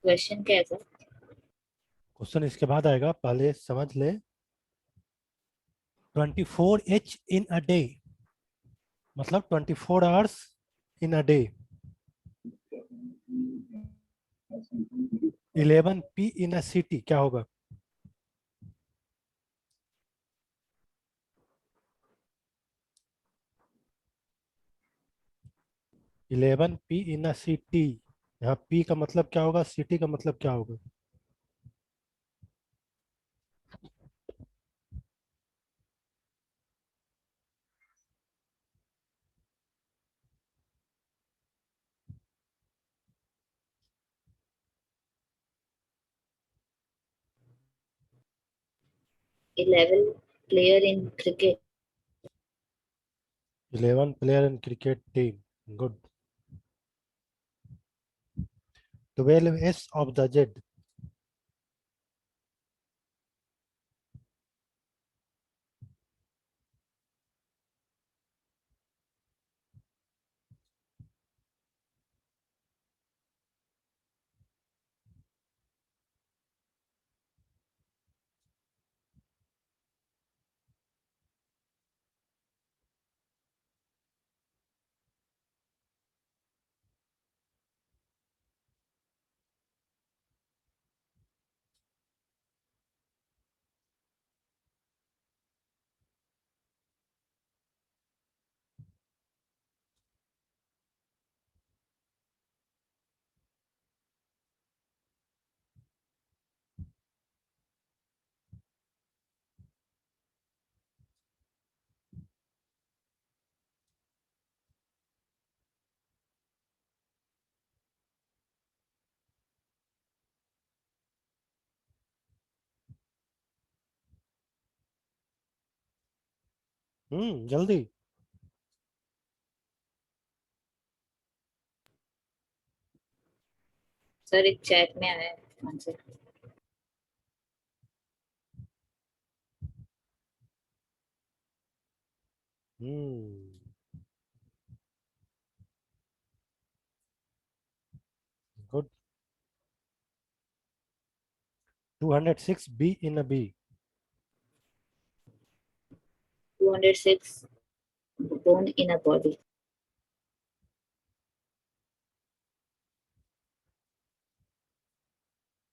Question क्या है sir? Question इसके बाद आएगा, पहले समझ ले। 24 H इन अ डे मतलब 24 hours in a day. 11 P in a city क्या होगा? 11 P इन अ सिटी। यहाँ P का मतलब क्या होगा, सिटी का मतलब क्या होगा? 11 player in cricket. 11 player in cricket team. Good. 12 S of the Z. जल्दी। सर एक चैट में आया है answer. Good. 206 B in a B. 206 bone in a body.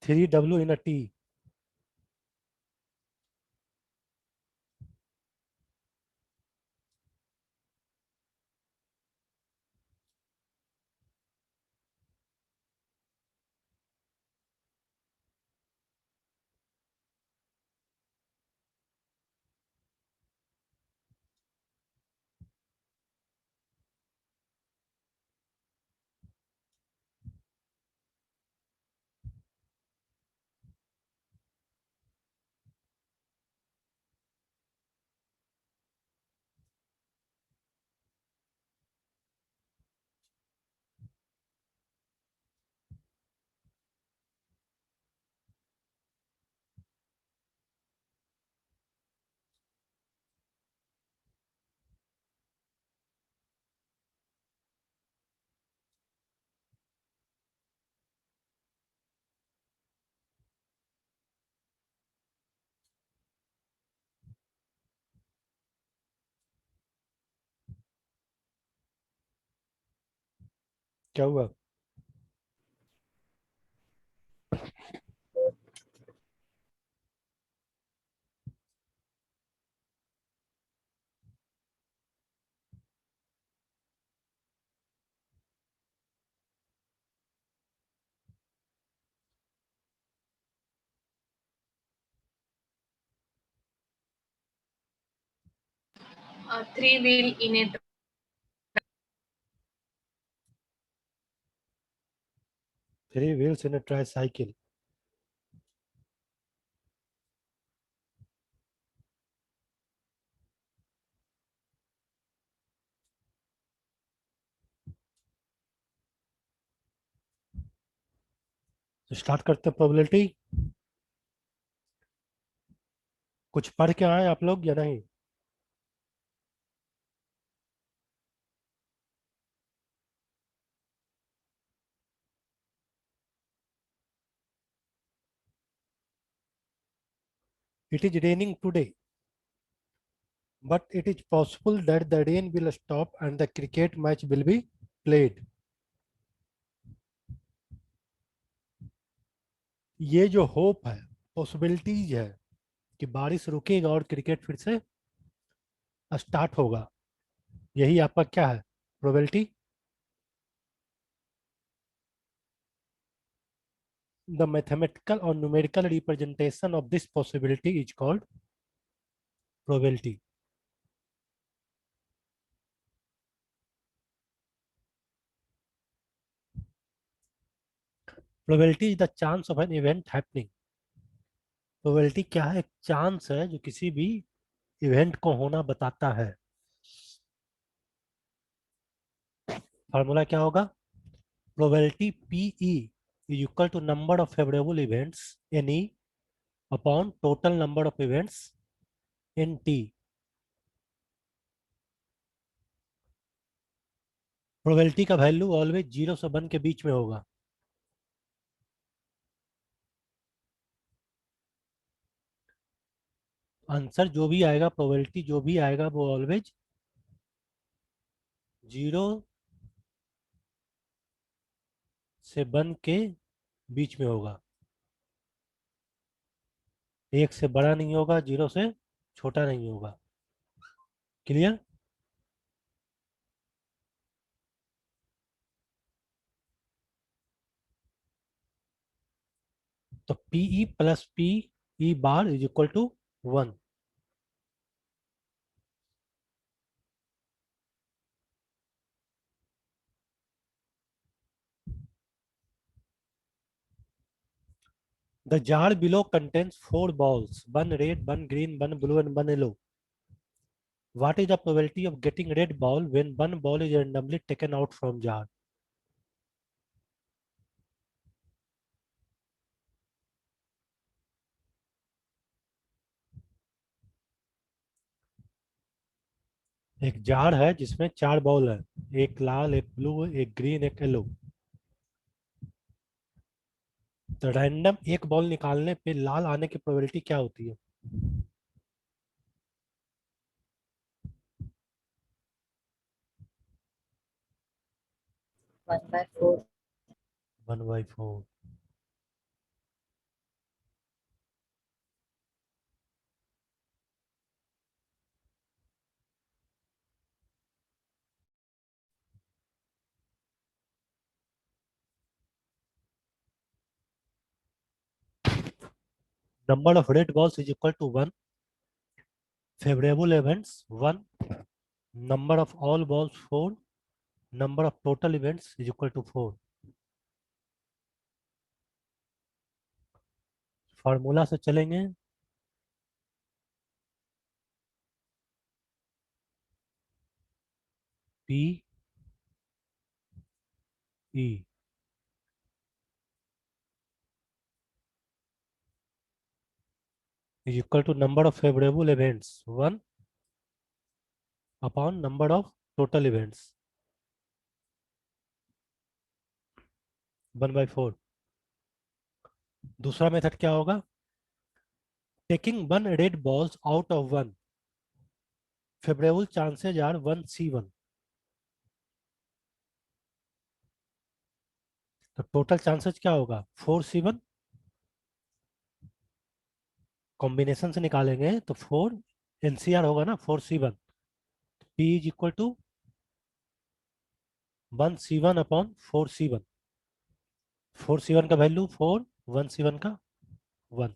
3W in a T. क्या हुआ? 3 wheel in a 3 wheels in a tricycle. तो start करते हैं प्रोबेबिलिटी। कुछ पढ़ के आए आप लोग या नहीं? It is raining today, but it is possible that the rain will stop and the cricket match will be played. ये जो होप है, पॉसिबिलिटीज है कि बारिश रुकेगा और क्रिकेट फिर से स्टार्ट होगा, यही आपका क्या है, probability. The mathematical or numerical representation of this possibility is called probability. Probability is the chance of an event happening. Probability क्या है, एक चांस है जो किसी भी इवेंट को होना बताता है. फार्मूला क्या होगा, probability PE is equal to number of favorable events NE upon total number of events NT. Probability का वैल्यू ऑलवेज 0 से 1 के बीच में होगा. आंसर जो भी आएगा, प्रोबेबिलिटी जो भी आएगा, वो ऑलवेज 0 से 1 के बीच में होगा. 1 से बड़ा नहीं होगा, 0 से छोटा नहीं होगा. क्लियर. तो PE plus PE bar is equal to 1. The jar below contains 4 balls, one red, one green, one blue, and one yellow. What is the probability of getting red ball when one ball is randomly taken out from jar? एक jar है जिसमें 4 ball है, एक लाल, एक blue, एक green, एक yellow. तो random एक बॉल निकालने पे लाल आने की प्रोबेबिलिटी क्या होती है? 1/4. 1/4. Number of red balls is equal to 1. Favorable events 1. Number of all balls 4. Number of total events is equal to 4. Formula से चलेंगे. PE is equal to number of favorable events 1 upon number of total events 1/4. दूसरा method क्या होगा, taking 1 red balls out of 1, favourable chances are 1C1. तो total chances क्या होगा, 4C1. Combination से निकालेंगे तो 4 NCR होगा ना, 4C1. P is equal to 1C1 upon 4C1. 4C1 का वैल्यू 4, 1C1 का 1.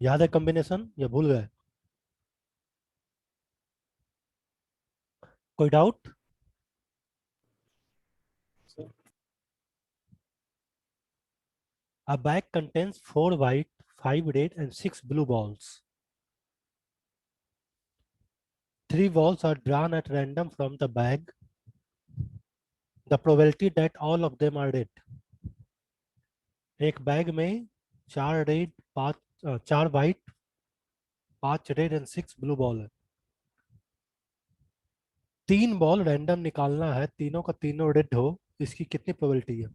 याद है कॉम्बिनेशन या भूल गए? कोई doubt? A bag contains 4 white, 5 red, and 6 blue balls. 3 balls are drawn at random from the bag. The probability that all of them are red. एक bag में 4 red, 4 white, 5 red and 6 blue ball है. 3 ball random निकालना है, तीनों का तीनों red हो, इसकी कितनी प्रोबेबिलिटी है?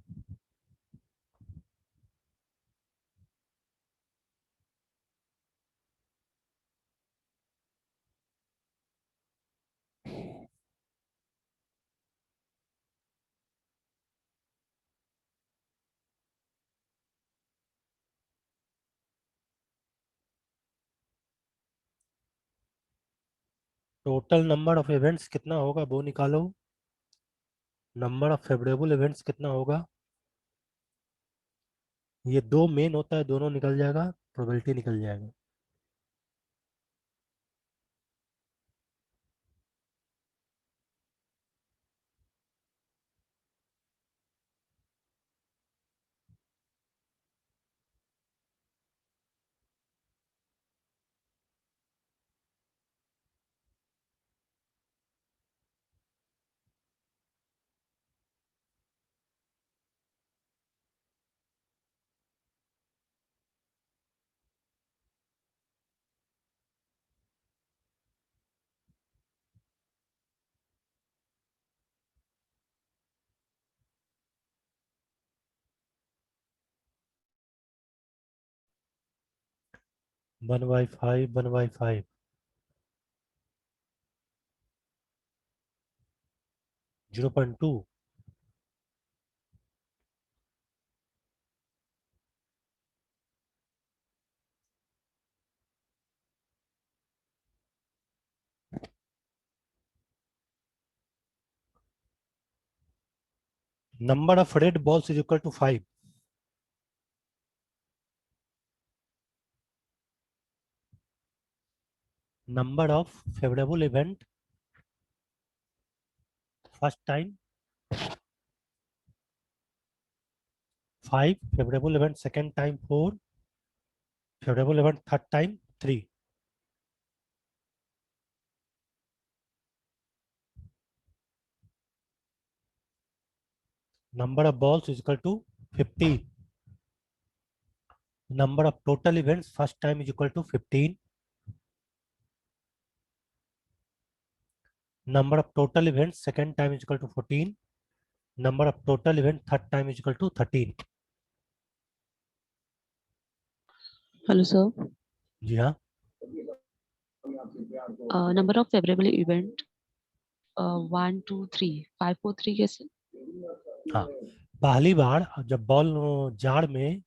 टोटल नंबर ऑफ इवेंट्स कितना होगा वो निकालो। नंबर ऑफ फेवरेबल इवेंट्स कितना होगा, ये दो मेन होता है, दोनों निकल जाएगा, प्रोबेबिलिटी निकल जाएगा। One by five, 1/5, 0.2। Number of red balls is equal to 5. Number of favorable event first time 5, favorable event second time 4, favorable event third time 3. Number of balls is equal to 15. Number of total events first time is equal to 15. Number of total events second time is equal to 14. Number of total event third time is equal to 13. Hello, sir. जी हाँ, Number of favorable event 1, 2, 3, 5, 4, 3 कैसे? हाँ। पहली बार जब ball jar में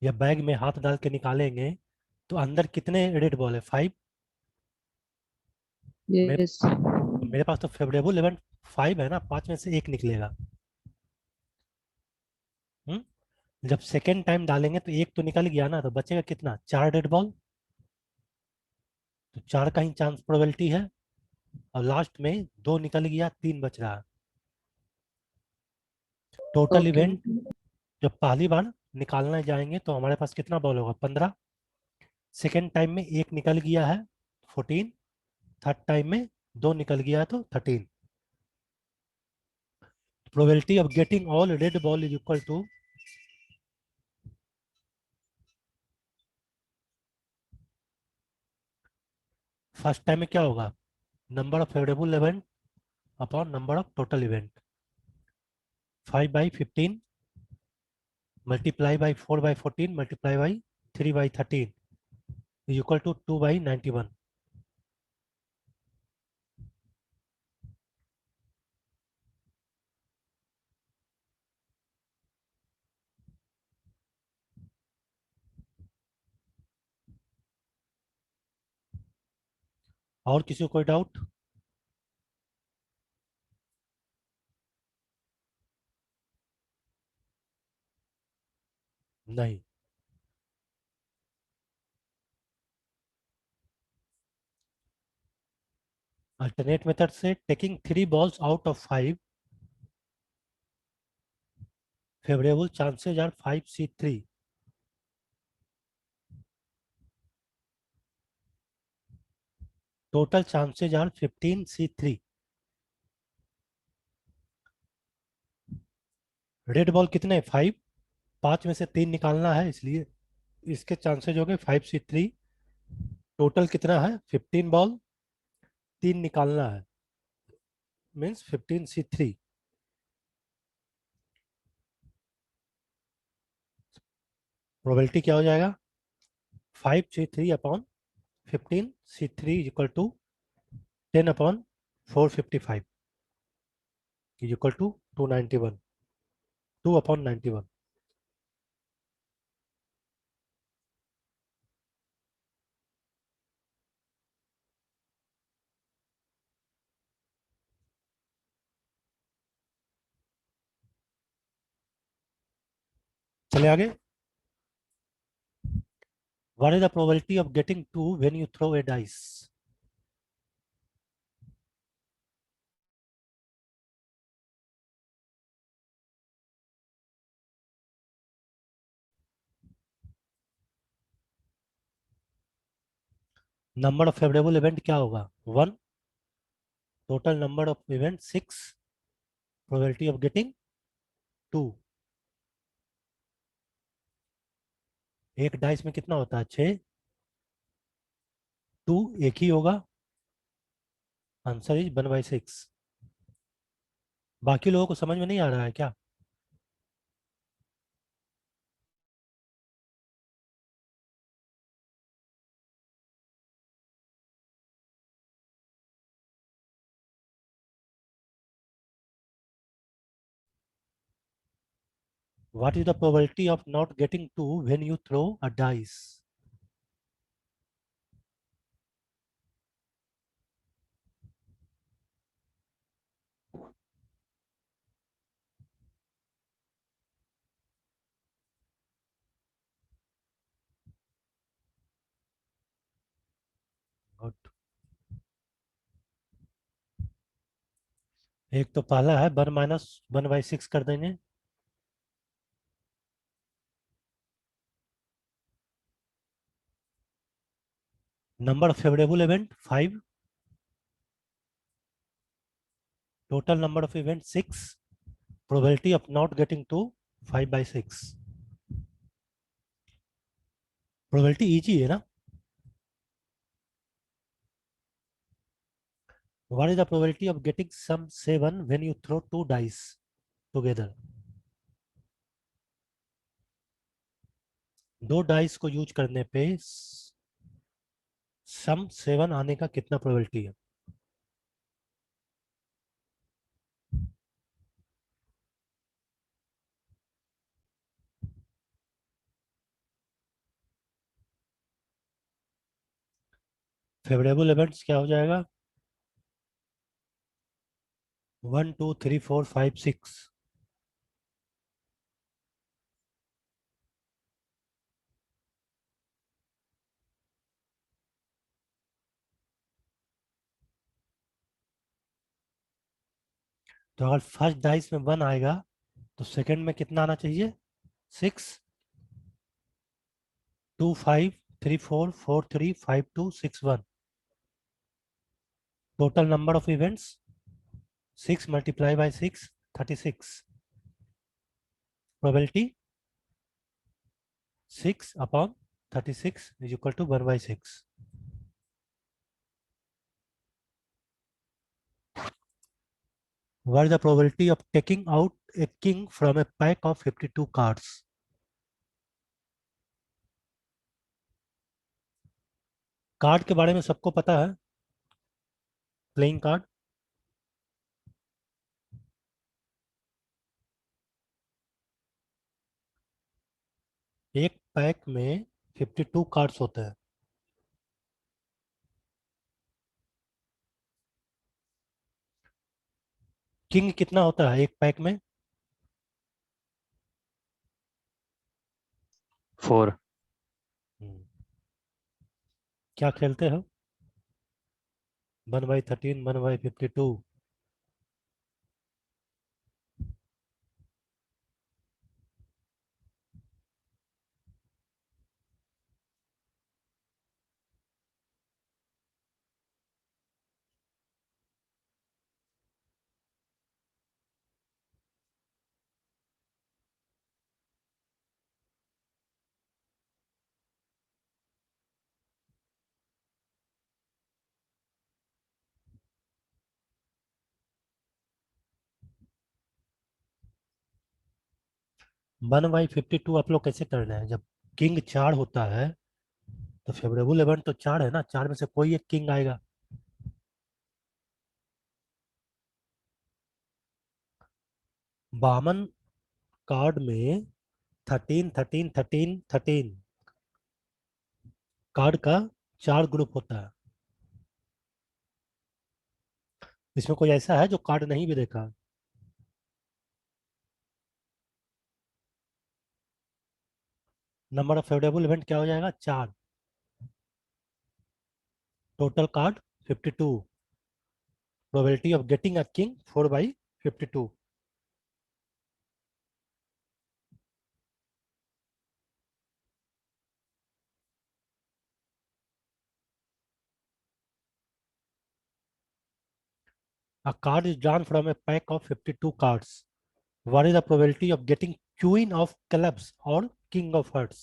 या bag में हाथ डाल के निकालेंगे तो अंदर कितने रेड बॉल है? 5। मेरे Yes. मेरे पास तो फेवरेबल इवेंट 5 है ना, 5 में से एक निकलेगा। जब सेकेंड टाइम डालेंगे तो एक तो निकल गया ना, तो बचेगा कितना? 4 रेड बॉल। तो 4 का ही चांस प्रोबेबिलिटी है, और लास्ट में 2 निकल गया, 3 बच रहा। Total Okay. इवेंट जब पहली बार निकालने जाएंगे तो हमारे पास कितना बॉल होगा? 15। सेकेंड टाइम में एक निकल गया है, 14। थर्ड टाइम में 2 निकल गया है, तो 13। Probability of getting all red ball is equal to, first time में क्या होगा? Number of favourable event upon number of total event. 5/15 multiply by 4/14 multiply by 3/13 is equal to 2/91. और किसी को कोई डाउट? नहीं। अल्टरनेट मेथड से taking 3 balls out of 5, favorable chances are 5C3. Total chances are 15C3. Red ball कितने? 5। 5 में से 3 निकालना है, इसलिए इसके चांसेज हो गए 5C3। टोटल कितना है? 15 बॉल, 3 निकालना है, मीन्स 15C3। प्रोबेबिलिटी क्या हो जाएगा? 5C3 upon 15C3 is equal to 10/455 is equal to 291, 2/91। चले आगे. What is the probability of getting 2 when you throw a dice? Number of favorable event क्या होगा? 1. Total number of event 6. Probability of getting 2. एक dice में कितना होता है? 6. 2 एक ही होगा. Answer is 1/6. बाकी लोगों को समझ में नहीं आ रहा है क्या? What is the probability of not getting 2 when you throw a dice? Good. एक तो पहला है 1 - 1/6 कर देंगे. Number of favorable event 5. Total number of events 6. Probability of not getting 2 5/6. Probability easy है ना? What is the probability of getting sum 7 when you throw 2 dice together? 2 dice को use करने पे सम 7 आने का कितना प्रोबेबिलिटी है? फेवरेबल इवेंट्स क्या हो जाएगा? 1 2 3 4 5 6. तो अगर फर्स्ट डाइस में 1 आएगा तो सेकंड में कितना आना चाहिए? 6. 2 5 3 4 4 3 5 2 6 1. Total number of events 6 multiply by 6 36. Probability 6/36 is equal to 1/6. What is the probability of taking out a king from a pack of 52 cards? Card के बारे में सबको पता है. Playing card. एक पैक में 52 कार्ड्स होते हैं. किंग कितना होता है एक पैक में? 4. क्या खेलते हो? 1/13 1/52. वन बाई 52 आप लोग कैसे कर रहे हैं? जब किंग 4 होता है तो फेवरेबल इवेंट तो 4 है ना. 4 में से कोई एक किंग आएगा. बामन कार्ड में 13 13 13 13 कार्ड का 4 ग्रुप होता है. इसमें कोई ऐसा है जो कार्ड नहीं भी देखा? नंबर ऑफ फेवरेबल इवेंट क्या हो जाएगा? 4। Total card 52। Probability of getting a king 4/52। A card is drawn from a pack of 52 cards. What is the probability of getting Queen of Clubs or King of Hearts?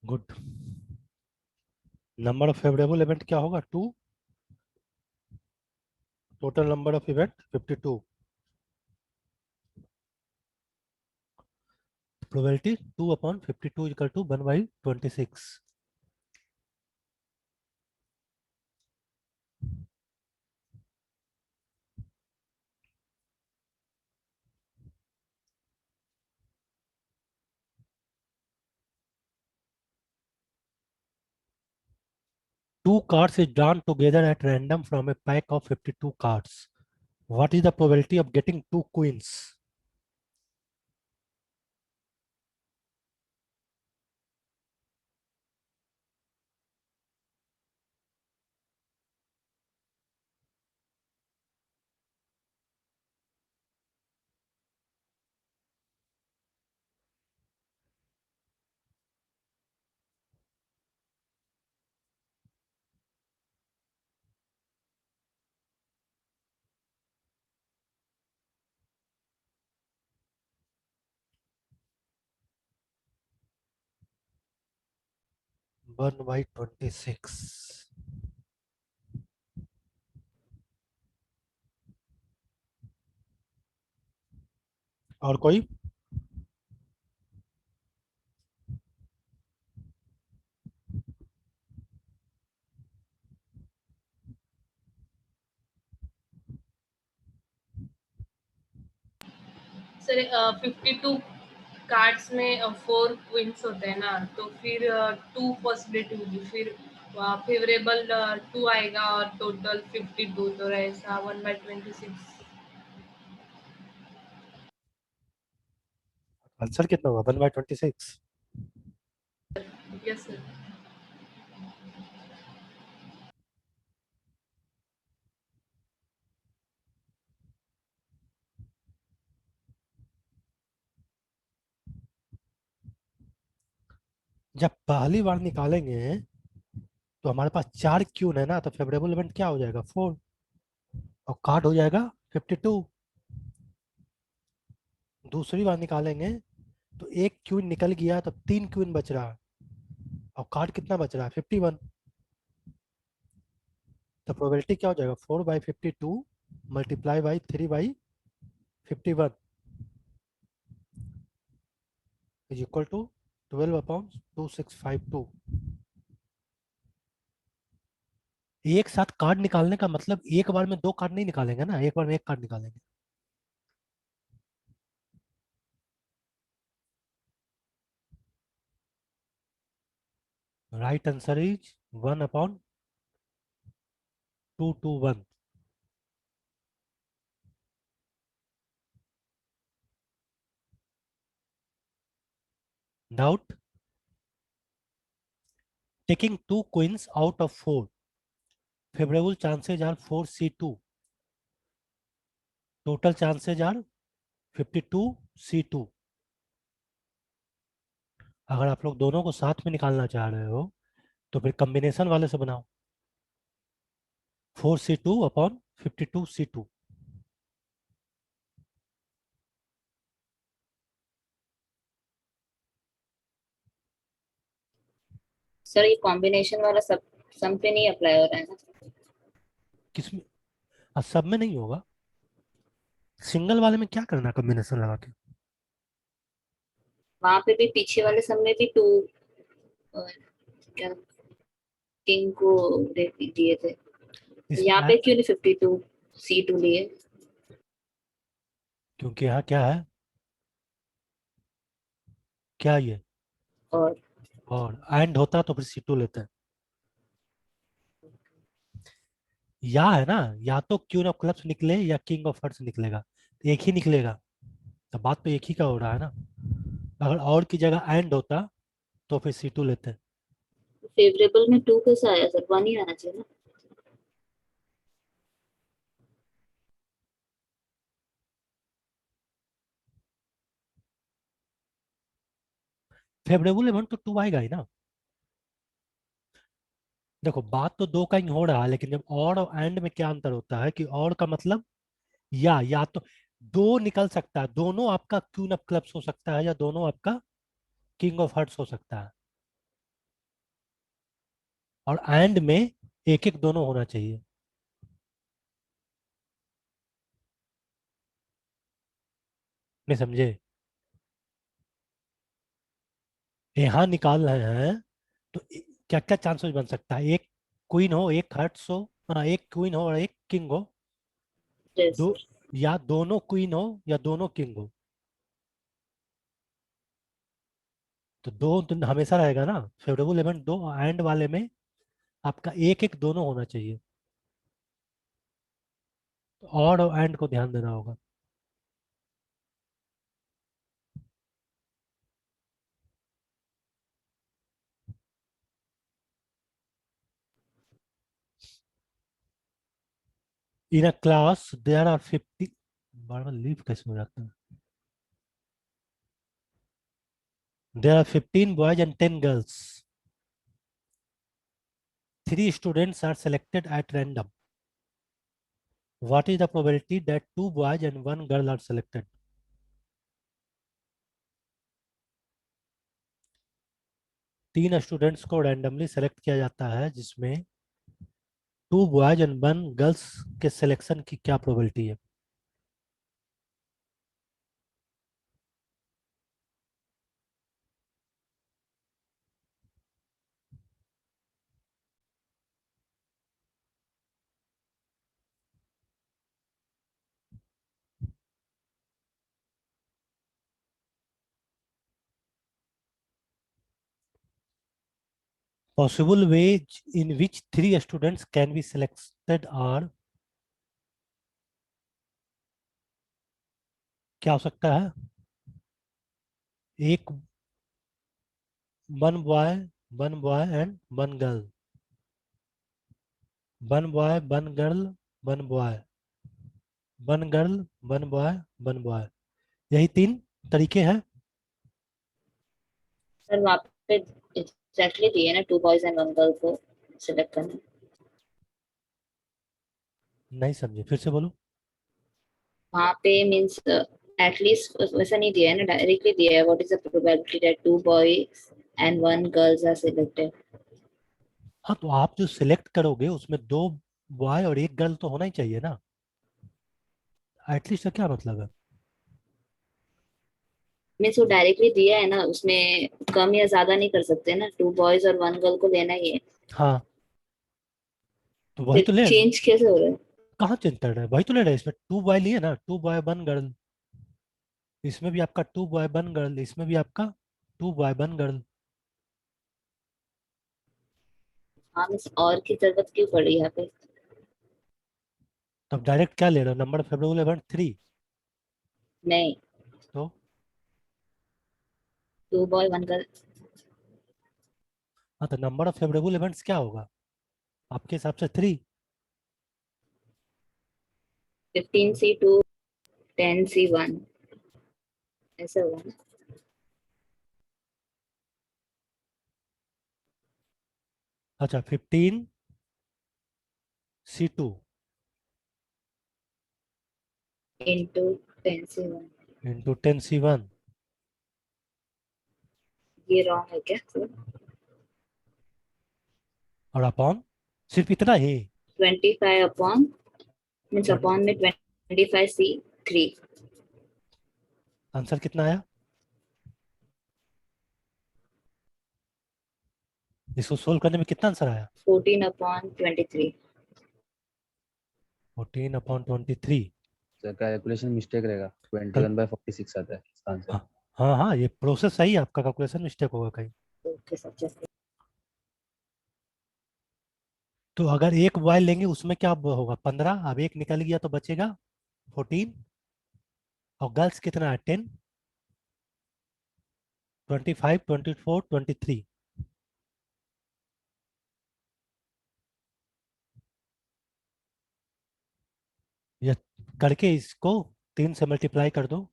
Good. Number of favorable event क्या होगा? 2. Total number of event 52. Probability 2/52 is equal to 1/26. Two cards is drawn together at random from a pack of 52 cards. What is the probability of getting 2 queens? One by 26. और कोई? Sir 52 cards में 4 queen's होते हैं ना, तो फिर 2 possibility होगी, फिर फेवरेबल 2 आएगा और टोटल 52, तो ऐसा 1/26। आंसर कितना होगा? 1/26। Yes sir. जब पहली बार निकालेंगे तो हमारे पास 4 क्यून है ना, तो फेवरेबल इवेंट क्या हो जाएगा? 4। और कार्ड हो जाएगा 52। दूसरी बार निकालेंगे तो एक क्यून निकल गया, तो 3 क्यून बच रहा है और कार्ड कितना बच रहा है? 51। तो प्रोबेबिलिटी क्या हो जाएगा? 4/52 multiply by 3/51 is equal to 12/2652। एक साथ कार्ड निकालने का मतलब एक बार में 2 कार्ड नहीं निकालेंगे ना, एक बार में एक कार्ड निकालेंगे। Right answer is 1/221। Doubt? taking 2 queens out of 4, favorable chances are 4C2. Total chances are 52C2. अगर आप लोग दोनों को साथ में निकालना चाह रहे हो तो फिर कॉम्बिनेशन वाले से बनाओ, 4C2 अपॉन 52C2। सर ये कॉम्बिनेशन वाला सब सम पे नहीं अप्लाई हो रहा है ना? किसमें? सब में नहीं होगा, सिंगल वाले में क्या करना कॉम्बिनेशन लगा के। वहां पे भी पीछे वाले सम में भी टू क्या किंग को दिए थे, तो इसमें यहाँ पे क्यों नहीं 52C2 लिए? क्योंकि यहाँ क्या है, क्या ये, और और एंड होता तो फिर C2 लेते हैं। या है ना, या तो क्वीन ऑफ क्लब्स निकले या किंग ऑफ हार्ट्स निकलेगा, तो एक ही निकलेगा, तो बात तो एक ही का हो रहा है ना। अगर और की जगह एंड होता तो फिर C2 लेते हैं। फेवरेबल में टू कैसे आया सर? वन ही आना चाहिए ना? फेवरेबल इवेंट तो 2 आएगा ही ना। देखो बात तो दो का ही हो रहा है, लेकिन जब और एंड में क्या अंतर होता है कि और का मतलब या तो दो निकल सकता है, दोनों आपका क्वीन ऑफ क्लब्स हो सकता है या दोनों आपका किंग ऑफ हार्ट्स हो सकता है, और एंड में एक एक दोनों होना चाहिए। नहीं समझे? यहाँ निकाल रहे हैं तो क्या क्या चांसेस बन सकता है, एक क्वीन हो एक हार्ट्स हो, हाँ एक क्वीन हो और एक किंग हो, यस दो, सर। या दोनों क्वीन हो या दोनों किंग हो, तो दो तो हमेशा रहेगा ना। फेवरेबल इवेंट दो, एंड वाले में आपका एक एक दोनों होना चाहिए, तो और एंड को ध्यान देना होगा। In a class there are 50, बार बार लीव कैसे हो जाता है, there are 15 boys and 10 girls, 3 students are selected at random. What is the probability that 2 boys and 1 girl are selected? 3 students को रैंडमली सेलेक्ट किया जाता है जिसमें 2 बॉयज एंड 1 गर्ल्स के सिलेक्शन की क्या प्रोबेबिलिटी है। Possible ways in which 3 students can be selected are, क्या हो सकता है, एक 1 boy and 1 girl, 1 boy 1 girl 1 boy, 1 girl 1 boy 1 boy, यही 3 तरीके हैं। सर वहाँ पे एग्जैक्टली दिए ना, two boys and one girl को सिलेक्ट करना। नहीं समझे, फिर से बोलो। वहाँ पे मींस एटलीस्ट वैसा नहीं दिया है ना, डायरेक्टली दिया है what is the probability that two boys and one girls are selected. हाँ तो आप जो सिलेक्ट करोगे उसमें 2 बॉय और 1 गर्ल तो होना ही चाहिए ना, एटलीस्ट का क्या मतलब है। मीन्स वो डायरेक्टली दिया है ना, उसमें कम या ज्यादा नहीं कर सकते ना, टू बॉयज और वन गर्ल को लेना ही है। हाँ तो वही फिर तो ले, चेंज कैसे हो रहा है? कहाँ चेंज कर रहे हैं, वही तो ले रहे हैं, इसमें 2 बॉय लिए ना, 2 बॉय 1 गर्ल, इसमें भी आपका 2 बॉय 1 गर्ल, इसमें भी आपका 2 बॉय 1 गर्ल। हाँ मीन्स और की जरूरत क्यों पड़ी यहाँ पे? तब डायरेक्ट क्या ले रहे हो, नंबर फेवरेबल इवेंट 3। नहीं, तो टू बॉय वन गर्ल। हाँ तो नंबर ऑफ फेवरेबल इवेंट्स क्या होगा आपके हिसाब से 3। 15C2, 10C1 ऐसा हुआ ना? अच्छा 15C2 into 10C1 into 10C1 ये रॉन्ग है क्या सर? और अपॉन सिर्फ इतना ही 25 अपॉन मीन्स 20 अपॉन में 25C3 आंसर कितना आया? इसको सोल्व करने में कितना आंसर आया? 14 अपॉन 23 14/23। सर कैलकुलेशन मिस्टेक रहेगा, 21/46 आता है इसका आंसर। हाँ हाँ हाँ, ये प्रोसेस सही है, आपका कैलकुलेशन मिस्टेक होगा कहीं। ओके सर जस्ट तो अगर एक वाइल लेंगे उसमें क्या होगा? 15, अब एक निकल गया तो बचेगा 14, और गर्ल्स कितना है? 10, 25, 24, 23। ये करके इसको 3 से मल्टीप्लाई कर दो,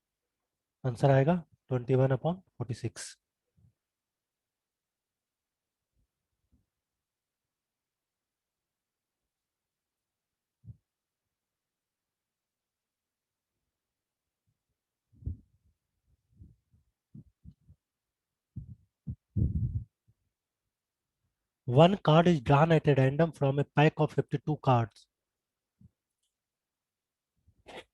आंसर आएगा 21/46। One card is drawn at a random from a pack of 52 cards.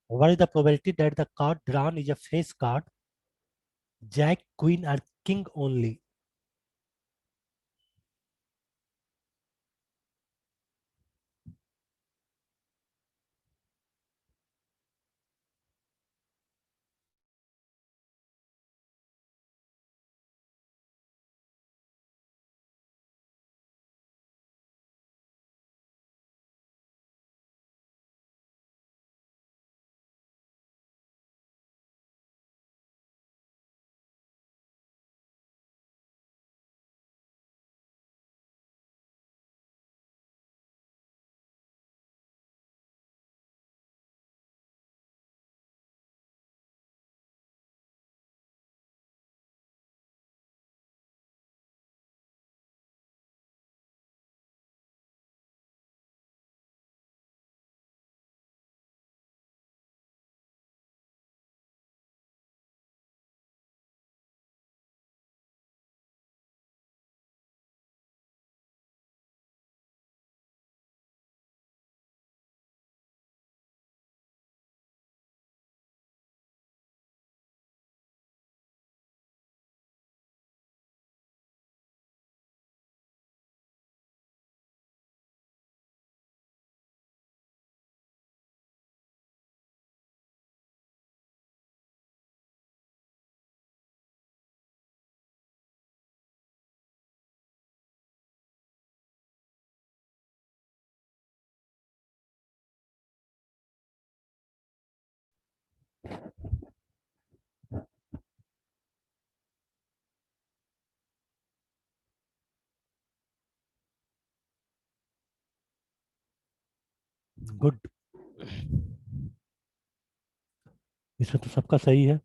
What is the probability that the card drawn is a face card, Jack, Queen, or King only? Good. इसमें तो सबका सही है।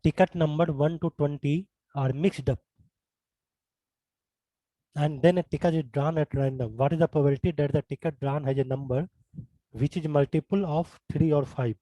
Ticket number 1 to 20 are mixed up, and then a ticket is drawn at random. What is the probability that the ticket drawn has a number which is multiple of 3 or 5?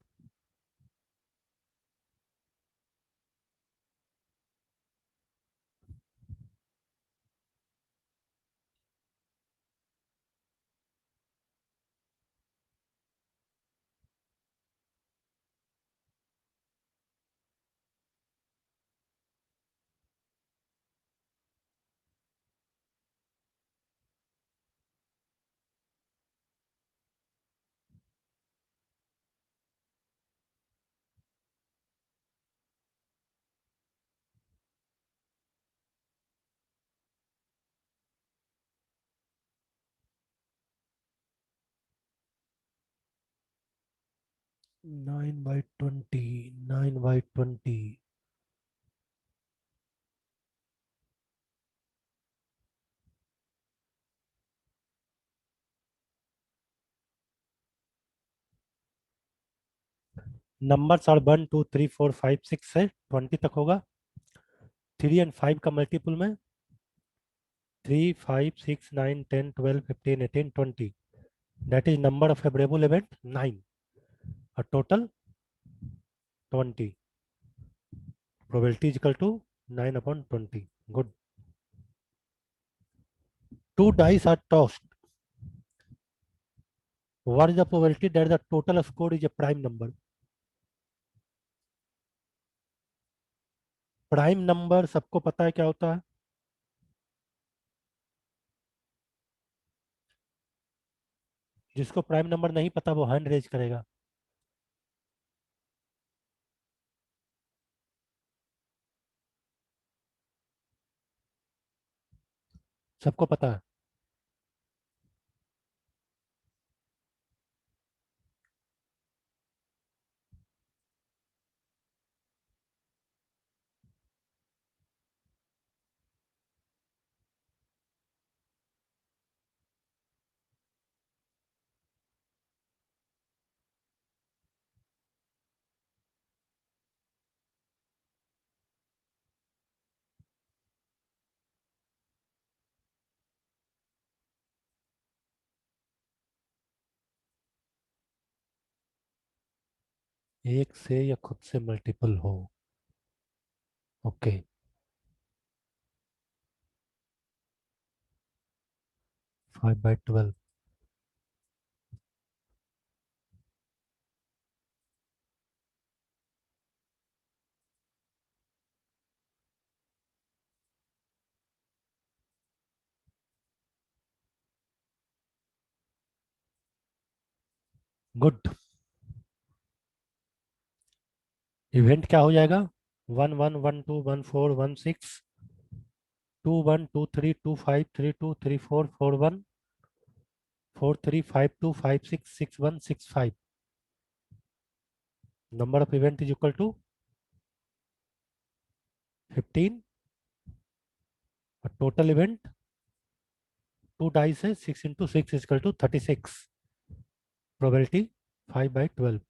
9 by 20, 9 by 20. Numbers are 1 2 3 4 5 6 से 20 तक होगा. 3 and 5 का multiple में 3 5 6 9 10 12 15 18 20. That is number of favorable event 9. A total 20. Probability is equal to 9 upon 20. Good. Two dice are tossed. What is the probability that the total score is a prime number? Prime number सबको पता है क्या होता है? जिसको prime number नहीं पता वो हैंड रेज करेगा. सबको पता है. एक से या खुद से मल्टीपल हो. ओके. 5 by 12. गुड. इवेंट क्या हो जाएगा? 1 1 1 2 1 4 1 6 2 1 2 3 2 5 3 2 3 4 4 1 4 3 5 2 5 6 6 1 6 5. Number of event is equal to 15. A total event 2 dice है 6 into 6 is equal to 36. Probability 5 by 12.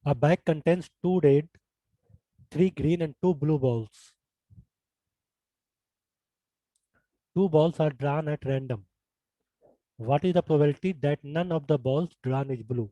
A bag contains 2 red, 3 green and 2 blue balls. 2 balls are drawn at random. What is the probability that none of the balls drawn is blue?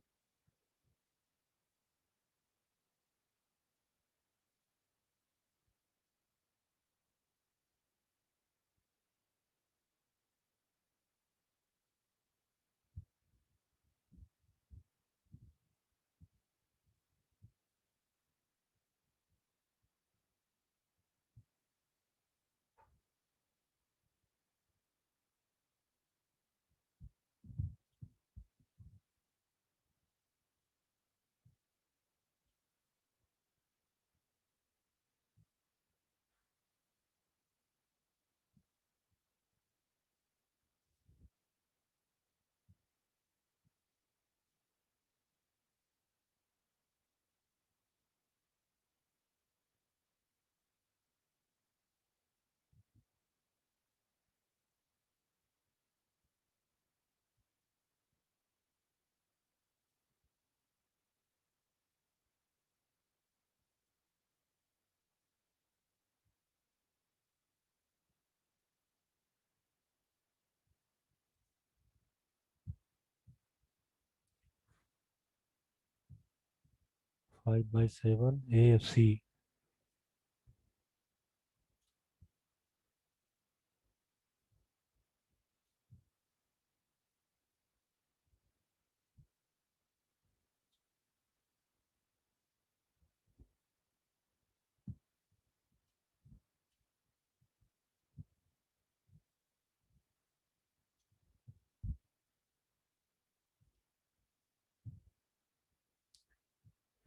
Five by 7 AFC.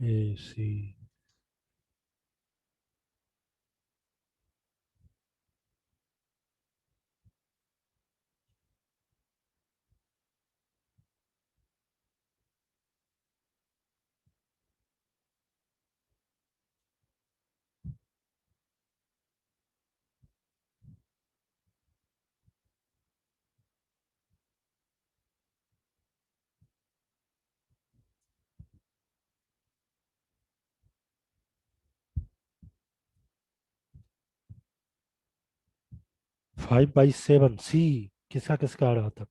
AFC. 5/7 सी किसका किसका आ रहा था?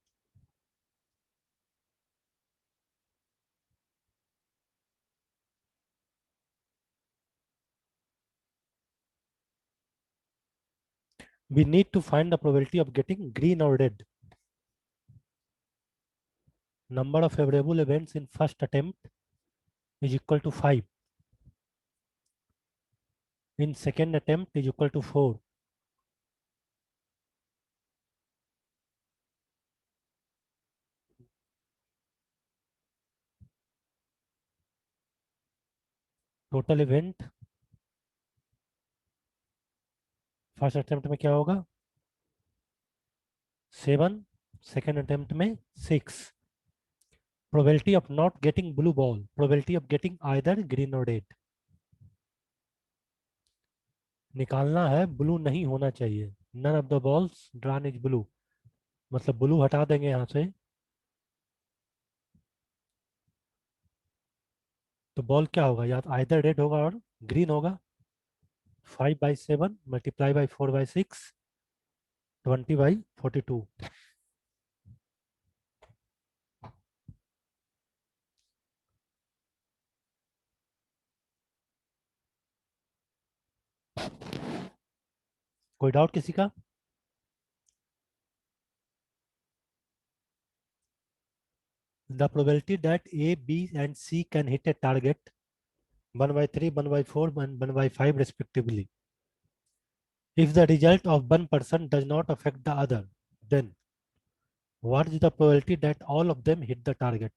We need to find the probability of getting green or red. Number of favorable events in first attempt is equal to 5. In second attempt is equal to 4. Total event first attempt में क्या होगा? 7. Second attempt में 6. probability of not getting blue ball, probability of getting either green or red. निकालना है blue नहीं होना चाहिए. none of the balls drawn is blue, मतलब ब्लू हटा देंगे यहाँ से तो बॉल क्या होगा? या आइदर रेड होगा और ग्रीन होगा. 5/7 मल्टीप्लाई बाई 4/6 20/42. कोई डाउट किसी का? The probability that A, B, and C can hit a target 1/3, 1/4, and 1/5 respectively. If the result of one person does not affect the other, then what is the probability that all of them hit the target?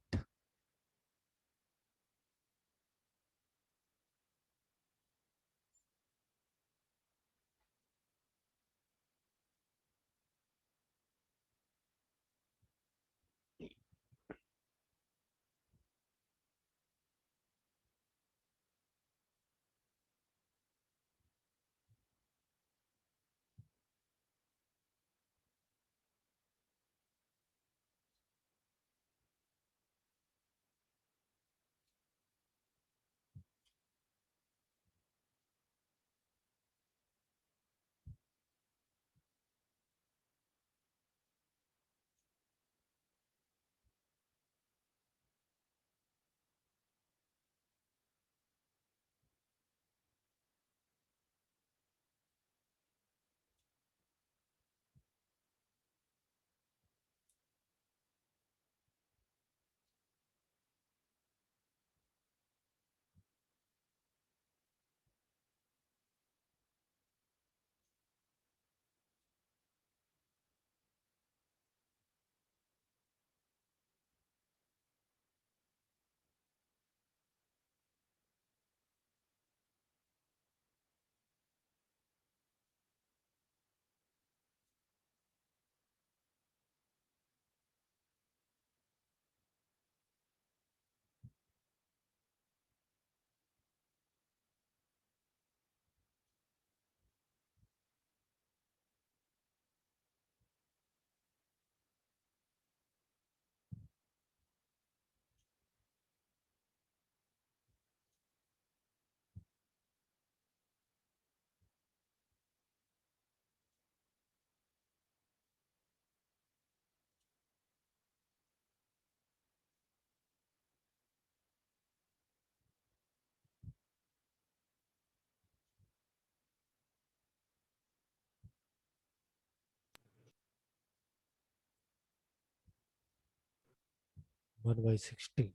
One by 60.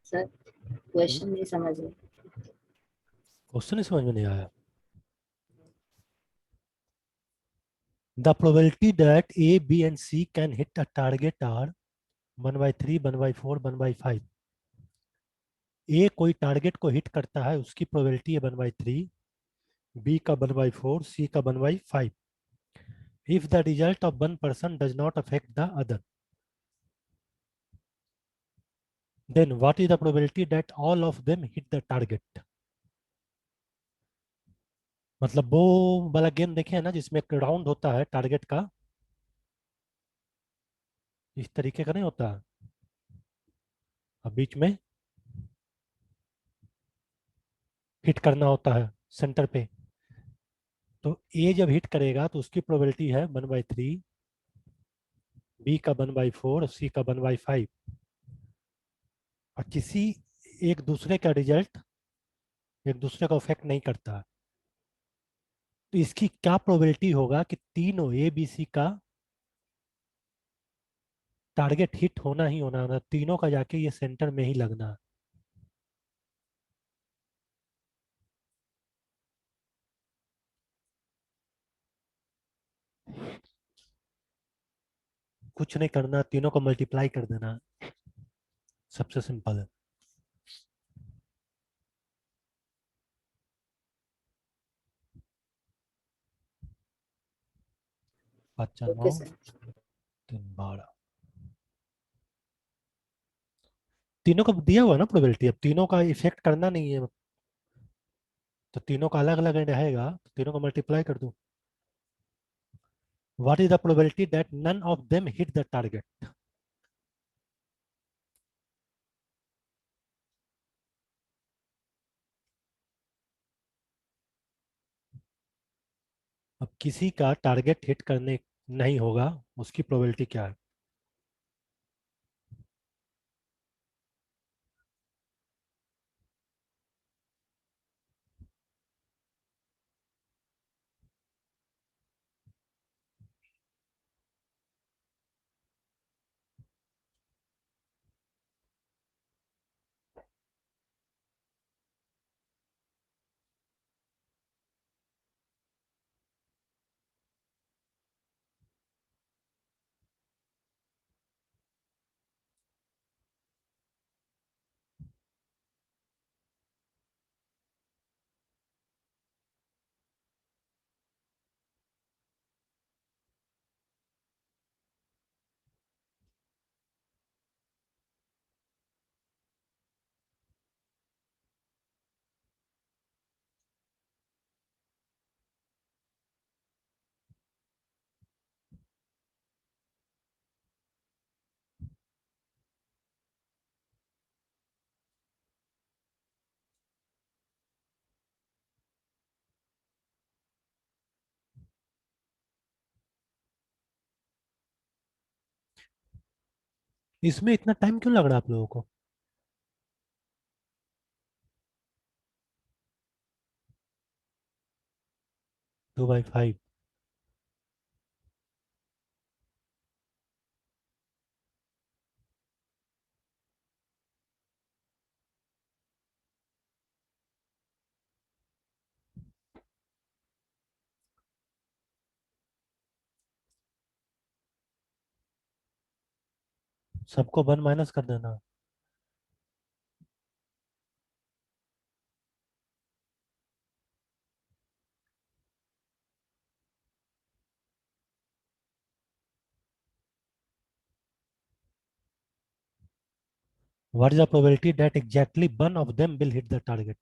Sir question नहीं समझ में। Question ही समझ में नहीं आया। The probability that A, B, and C can hit a target are 1/3, 1/4, 1/5. A कोई target को hit करता है, उसकी प्रोबेबिलिटी है 1/3, B का 1/4, C का 1/5. If the result of one person does not affect the other, then what is the probability that all of them hit the target? मतलब वो वाला गेम देखे है ना, जिसमें एक राउंड होता है टारगेट का, इस तरीके का नहीं होता है, अब बीच में हिट करना होता है सेंटर पे। तो ए जब हिट करेगा तो उसकी प्रोबेबिलिटी है 1/3, बी का 1/4, सी का 1/5। और किसी एक दूसरे का रिजल्ट एक दूसरे को अफेक्ट नहीं करता। तो इसकी क्या प्रोबेबिलिटी होगा कि तीनों ए बी सी का टारगेट हिट होना ही होना है, तीनों का जाके ये सेंटर में ही लगना है। कुछ नहीं करना, तीनों को मल्टीप्लाई कर देना, सबसे सिंपल है। अच्छा, 9 ओके सर। 3 12 तीनों का दिया हुआ है ना प्रोबेबिलिटी, अब तीनों का इफेक्ट करना नहीं है, तो तीनों का अलग अलग रहेगा, तो तीनों को मल्टीप्लाई कर दूं। What is the probability that none of them hit the target? अब किसी का टारगेट हिट करने नहीं होगा, उसकी प्रोबेबिलिटी क्या है? इसमें इतना टाइम क्यों लग रहा है आप लोगों को? 2/5। सबको 1 माइनस कर देना। What is the probability that exactly one of them will hit the target?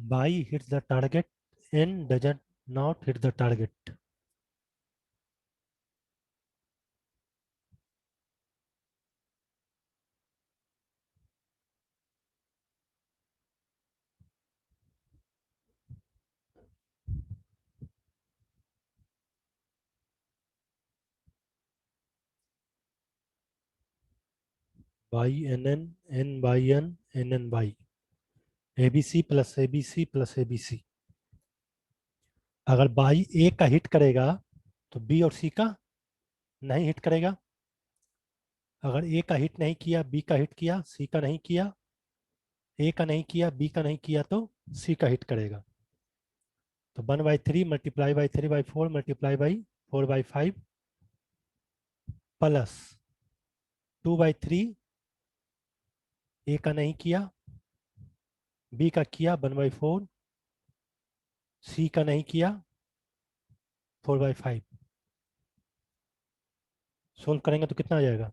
Y hits the target, N doesn't not hit the target. Y N N N by N N N by ABC plus ABC plus ABC. अगर by ए का hit करेगा तो B और सी का नहीं hit करेगा। अगर ए का हिट नहीं किया, बी का हिट किया, सी का नहीं किया, ए का नहीं किया, बी का नहीं किया तो सी का हिट करेगा। तो 1/3 multiply by 3/4 multiply by 4/5 plus 2/3 ए का नहीं किया, बी का किया 1/4, सी का नहीं किया 4/5। सोल्व करेंगे तो कितना आ जाएगा?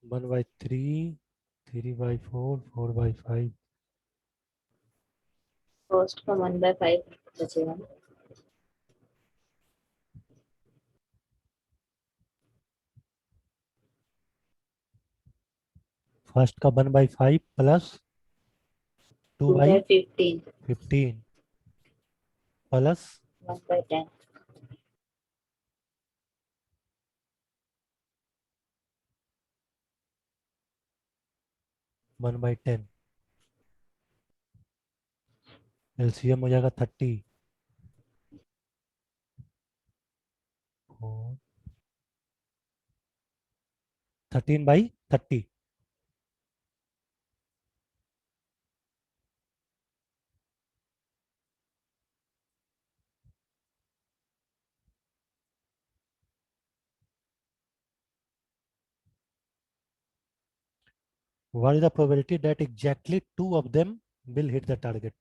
One by three, 3/4, 4/5। फर्स्ट का 1/5 बचेगा। फर्स्ट का 1/5 प्लस 2/15 2/15 प्लस 1/10 1/10। एलसीएम हो जाएगा 30 और 13/30। What is the probability that exactly two of them will hit the target?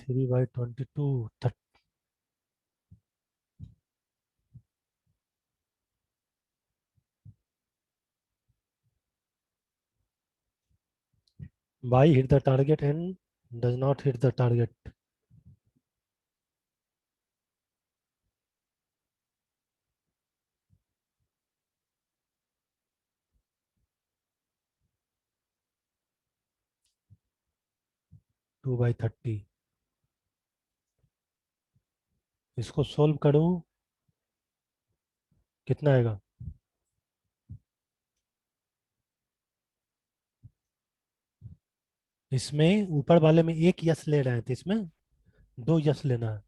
3/22 by hit the target and does not hit the target. Two by 30 इसको solve करूं कितना आएगा? इसमें ऊपर वाले में एक यस ले रहे हैं तो इसमें 2 यस लेना है,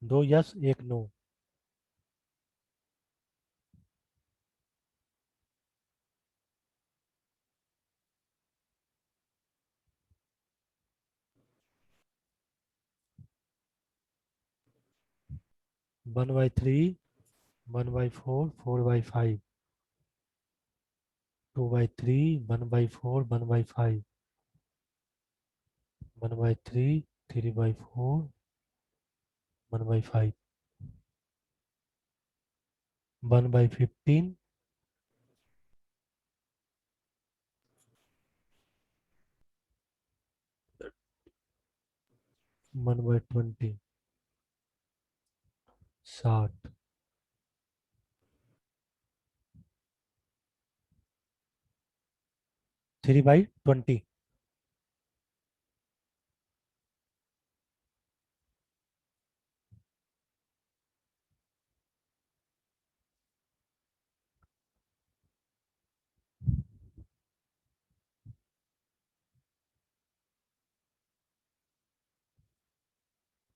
2 यस 1 नो। वन बाई 3 1/4 4/5 2/3 1/4 1/5 1/3 3/4 1/5 1/15 1/20 60 3/20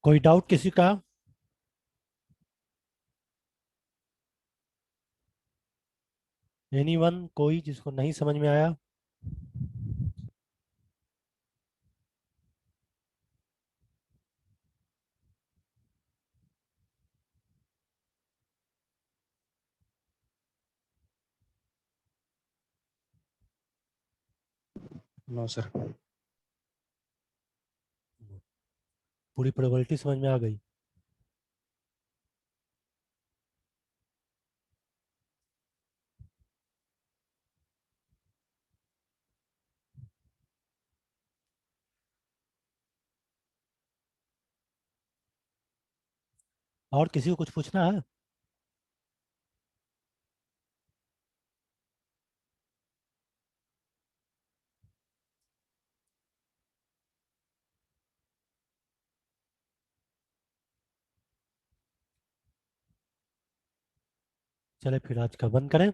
कोई डाउट किसी का? एनीवन कोई जिसको नहीं समझ में आया? No sir. पूरी प्रोबेबिलिटी समझ में आ गई? और किसी को कुछ पूछना है? चले फिर आज का बंद करें।